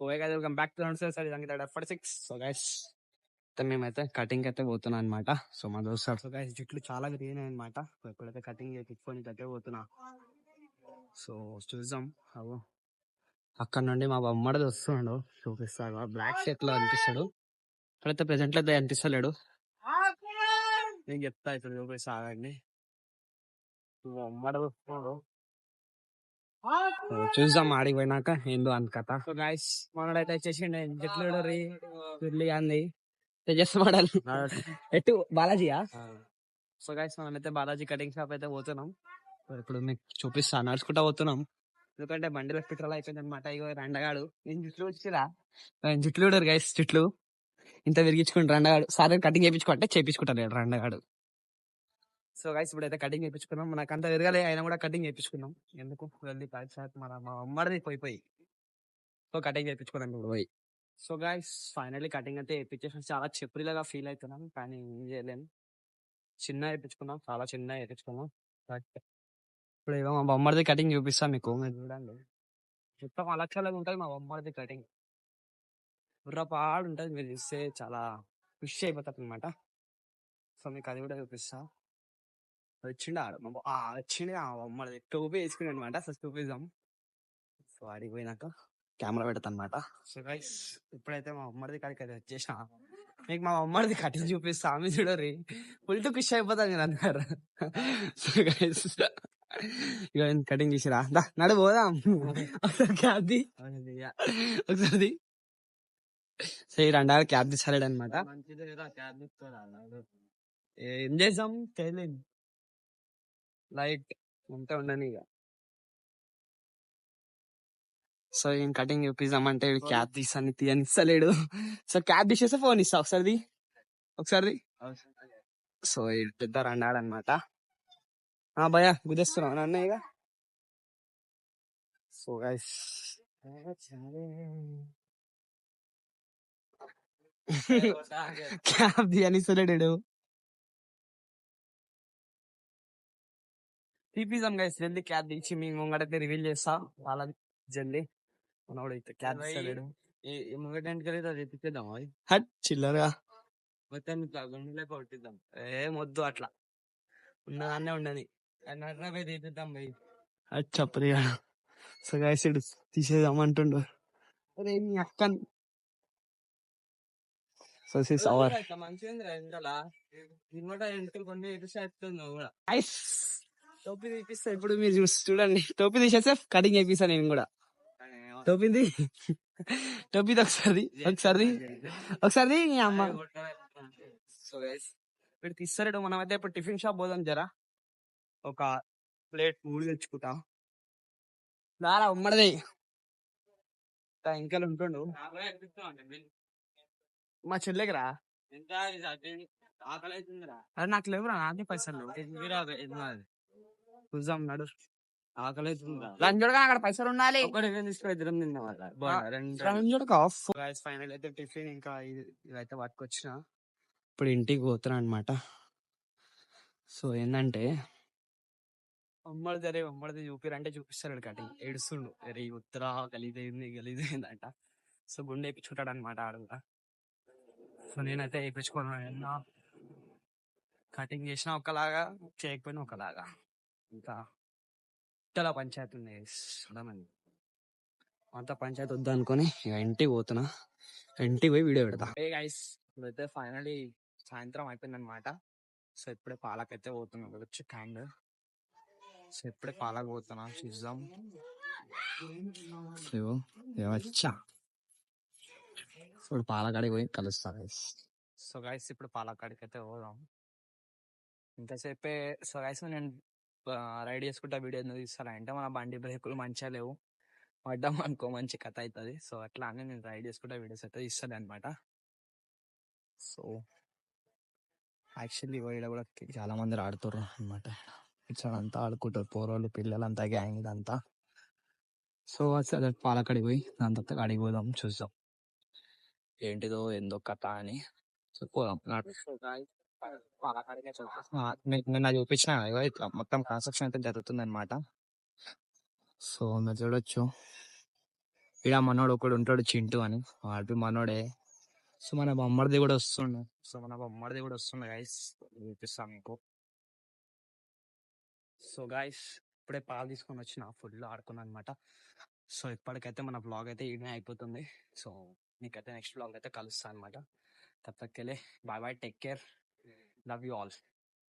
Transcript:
Okay guys, welcome back to సరే సంగీత 46. So guys మేమైతే cutting అయితే పోతున్నాం అనమాట. సో మా దోస్తారు సో గైస్ జుట్లు చాలా గ్రీన్ అనమాట. సో ఎప్పుడైతే కటింగ్ చేయించుకొని అయితే పోతున్నా. సో చూద్దాం. అవు అక్కడ నుండి మా బొమ్మడిది వస్తున్నాడు, చూపిస్తాడు. బ్లాక్ షర్ట్ లో అనిపిస్తాడు, ఇక్కడైతే ప్రెసెంట్ లో అయితే అనిపిస్తలేడు. నేను చెప్తా ఇప్పుడు, చూపిస్తాగండి. బొమ్మడిది వస్తున్నాడు, చూద్దాం ఆడికి పోయినాక ఏందో అని కథ. సో గైస్ మనడైతే వచ్చేసిండే జట్లు రీ అంది చేస్తున్నాడు ఎటు బాలాజీయా. సో గైస్ మనమైతే బాలాజీ కటింగ్ షాప్ అయితే పోతున్నాం. ఇప్పుడు మీకు చూపిస్తా, నడుచుకుంటా పోతున్నాం. ఎందుకంటే బండిలో పెట్రోల్ అయిపోయింది అనమాట. ఇగో రండగాడు, నేను జుట్లు వచ్చిరా జుట్లు చూడరు గైస్, జుట్లు ఇంత విరిగించుకుంటు రండగాడు. సార్ కటింగ్ చేయించుకుంటే చేయించుకుంటాను రండగాడు. సో గైస్ ఇప్పుడైతే కటింగ్ చేయించుకున్నాం. మనకు అంత విరగాలి అయినా కూడా కటింగ్ చేయించుకున్నాం. ఎందుకు వెళ్ళి మా అమ్మడిది పోయి సో కటింగ్ చేయించుకున్నాం ఇప్పుడు పోయి. సో గైస్ ఫైనల్లీ కటింగ్ అయితే వేయించేసాం. చాలా చెప్పురిలాగా ఫీల్ అవుతున్నాం, కానీ ఏం చేయలేను. చిన్న వేయించుకున్నాం, చాలా చిన్న వేయించుకున్నాం. ఇప్పుడు ఏమో మా బొమ్మడిది కటింగ్ చూపిస్తాం మీకు, మీరు చూడండి. మొత్తం అలక్షలాగా ఉంటుంది మా బొమ్మడిది కటింగ్. బుర్రపాడు ఉంటుంది, మీరు చూస్తే చాలా ఖుషి అయిపోతుంది అనమాట. సో మీకు అది కూడా చూపిస్తా. వచ్చిండు ఆడు వచ్చిండు ఆ బొమ్మడిది టోపీ వేసుకుని అనమాట. సో చూపిద్దాం. సో ఆడికి పోయినాక కెమెరా పెడతా అనమాట. సో గైస్ ఇప్పుడైతే మా అమ్మడిది కాడికి అయితే వచ్చేసా. మీకు మా అమ్మడిది కటింగ్ చూపిస్తా, ఆమె చూడరి ఫుల్ టు ఖుషి అయిపోతాను నేను అన్నారు. సో గైస్ ఇక కటింగ్ చేసిరా, నడు పోదాం ఒకసారి క్యాబ్ ది ఒకసారి. సో ఈ 2 క్యాబ్ తీసాడు అనమాట. ఏం చేసాం తెలియదు, లైట్ ఉంటే ఉండని ఇక. సో ఏం కటింగ్ చూపిద్దామంటే క్యాబ్ తీసాను తీయనిస్తలేడు. సో క్యాబ్ తీసేస్తే ఫోన్ ఇస్తా ఒకసారి. సో పెద్ద రండాడు అనమాట. భయ గుదేస్తున్నావు నన్ను ఇక. సో గైస్ క్యాబ్ తీయనిస్తలేడు. తీపిద్దాం గైస్ జల్దీ క్యాబ్ తీసి మీ ముంగడైతే రివీల్ చేస్తా వాళ్ళ జల్దీ. మనోడు అయితే క్యాబ్ ఇస్తలేడు. హట్ చిల్లరగా కొట్టిద్దాం. మొద్దు అట్లా ఉన్నదాన్నే ఉండని అది చెప్పదు. సో గైస్ ఇడు తీసేద్దాం అంటుండు. అరే మీ అక్క. సో దిస్ ఇస్ అవర్ టోపీ తీపిస్తా ఇప్పుడు, మీరు చూడండి. టోపీ తీసేస్తే కటింగ్ చేపిస్తా నేను కూడా. టోపీది ఒకసారి మీ అమ్మ. సో గైస్ ఇప్పుడు తీస్తాడు. మనం అయితే ఇప్పుడు టిఫిన్ షాప్ పోదాం జరా. ఒక ప్లేట్ పూరి తెచ్చుకుంటా. దారా ఉమ్మడిది ఇంకా ఉంటుండు మా చెల్లెకిరా. అరే నాకు లేవురా, నాకే పైసలు చూద్దాం నడు. ఆకలి రంజుడుగా అక్కడ పైసలు ఉండాలి. ఫైనల్ అయితే టిఫిన్ ఇంకా ఇదైతే పట్టుకొచ్చిన. ఇప్పుడు ఇంటికి పోతున్నా అనమాట. సో ఏంటంటే ఉమ్మడిది చూపిరంటే చూపిస్తాడు కటింగ్. ఏడుస్తుండు, రే ఉత్తరా గలీదైందంట. సో గుండె వేయించుకుంటాడు అనమాట ఆడుగా. సో నేనైతే వేయించుకోను. కటింగ్ చేసినా ఒకలాగా, చేయకపోయినా ఒకలాగా. ఇంకా చాలా పంచాయతీ ఉంది చూడమని. అంత పంచాయతీ వద్దా అనుకొని ఇక ఇంటికి పోతున్నా. ఇంటికి పోయి వీడియో పెడతా. ఏ గైస్ ఇప్పుడైతే ఫైనలీ సాయంత్రం అయిపోయింది అనమాట. సో ఇప్పుడే పాలకైతే పోతున్నా, వచ్చి క్యాండ్. సో ఇప్పుడే పాలకు పోతున్నా, చూద్దాం. వచ్చా ఇప్పుడు పాలకాడికి పోయి కలుస్తా గైస్. సో గైస్ ఇప్పుడు పాలకాడికి అయితే పోదాం ఇంతసేపే. సో గైస్ నేను రైడ్ చేసుకుంటా వీడియో ఎందుకు తీస్తాను అంటే, మన బండి బ్రేకులు మంచిగా లేవు, పడ్డాం అనుకో మంచి కథ అవుతుంది. సో అట్లా అని నేను రైడ్ చేసుకుంటా వీడియోస్ అయితే ఇస్తాను అనమాట. సో యాక్చువల్లీ ఇక్కడ కూడా చాలా మంది ఆడుతారు అనమాట. ఇట్లా అంతా ఆడుకుంటారు, పోరోళ్ళు పిల్లలంతా గ్యాంగ్ ఇదంతా. సో అసలు పాలకాడికి పోయి దాని తర్వాత అడిగి పోదాం, చూద్దాం ఏంటిదో ఏందో కథ అని. సో పోదాం. నిన్న చూపించిన ఇట్లా మొత్తం కన్స్ట్రక్షన్ అయితే జరుగుతుంది అనమాట. సో మీరు చూడొచ్చు, ఇక్కడ మనోడు ఒకడు ఉంటాడు చింటూ అని, వాడి మనోడే. సో మన బొమ్మడిది కూడా వస్తుండు. గైస్ చూపిస్తాను మీకు. సో గైస్ ఇప్పుడే పాలు తీసుకొని వచ్చిన, ఫుల్ ఆడుకున్నాను అనమాట. సో ఇప్పటికైతే మన బ్లాగ్ అయితే ఈడనే అయిపోతుంది. సో మీకైతే నెక్స్ట్ బ్లాగ్ అయితే కలుస్తాను అనమాట. తప్పకెళ్ళే bye bye, take care, love you all.